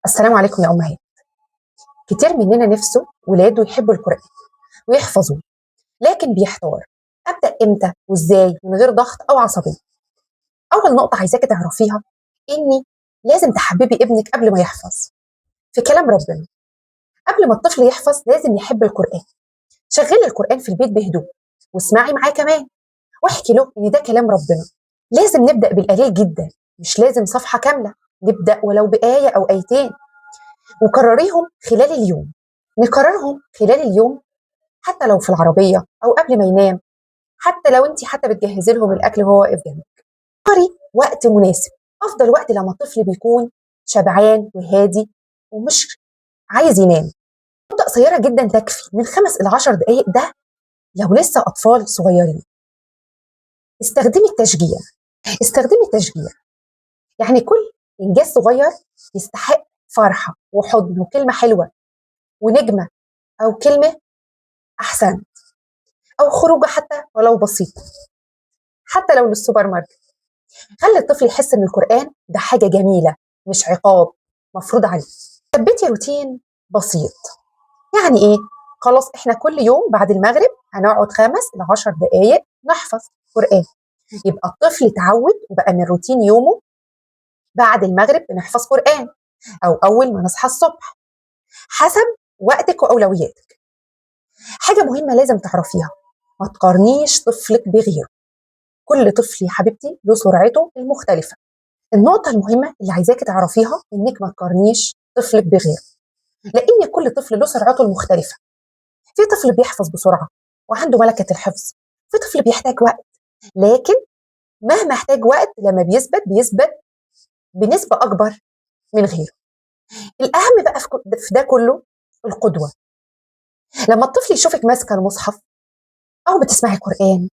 السلام عليكم يا أمهات. كتير مننا نفسه ولاده يحبوا القرآن ويحفظوه، لكن بيحتار أبدأ إمتى وإزاي من غير ضغط أو عصبية. أول نقطة عايزاكي تعرفيها إني لازم تحببي ابنك قبل ما يحفظ في كلام ربنا. قبل ما الطفل يحفظ لازم يحب القرآن. شغلي القرآن في البيت بهدوء واسمعي معاه كمان، واحكي له إن ده كلام ربنا. لازم نبدأ بالقليل جدا، مش لازم صفحة كاملة، نبدأ ولو بآية أو آيتين وكرريهم خلال اليوم. نكررهم خلال اليوم حتى لو في العربية أو قبل ما ينام، حتى لو أنت بتجهزي لهم الأكل وهو واقف جنبك. اختاري وقت مناسب، أفضل وقت لما الطفل بيكون شبعان وهادي ومش عايز ينام. مدة قصيرة جدا تكفي، من 5 إلى 10 دقايق، ده لو لسه أطفال صغيرين. استخدمي التشجيع. استخدمي التشجيع، يعني كل إنجاز صغير يستحق فرحة وحضن وكلمة حلوة ونجمة أو كلمة أحسن أو خروجة حتى ولو بسيطة، حتى لو للسوبر ماركت. خلي الطفل يحس ان القرآن ده حاجة جميلة مش عقاب مفروض عليه. ثبتي روتين بسيط، يعني ايه؟ خلاص احنا كل يوم بعد المغرب هنقعد 5 إلى 10 دقايق نحفظ قرآن. يبقى الطفل اتعود وبقى من روتين يومه بعد المغرب بنحفظ قرآن، او اول ما نصحى الصبح، حسب وقتك واولوياتك. حاجة مهمة لازم تعرفيها، ما تقارنيش طفلك بغيره. كل طفل يا حبيبتي له سرعته المختلفة. النقطة المهمة اللي عايزاكي تعرفيها إنك ما تقارنيش طفلك بغيره، لأن كل طفل له سرعته المختلفة. في طفل بيحفظ بسرعة وعنده ملكة الحفظ، في طفل بيحتاج وقت، لكن مهما احتاج وقت لما بيثبت بنسبة أكبر من غيره. الأهم بقى في ده كله القدوة. لما الطفل يشوفك ماسكة المصحف أو بتسمعي قرآن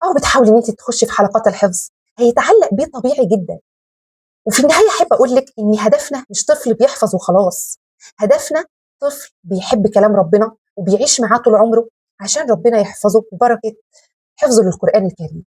أو بتحاولي إن أنت تخشي في حلقات الحفظ، هيتعلق بيه طبيعي جدا. وفي النهاية أحب أقول لك إن هدفنا مش طفل بيحفظ وخلاص، هدفنا طفل بيحب كلام ربنا وبيعيش معاه طول عمره عشان ربنا يحفظه ببركة حفظه للقرآن الكريم.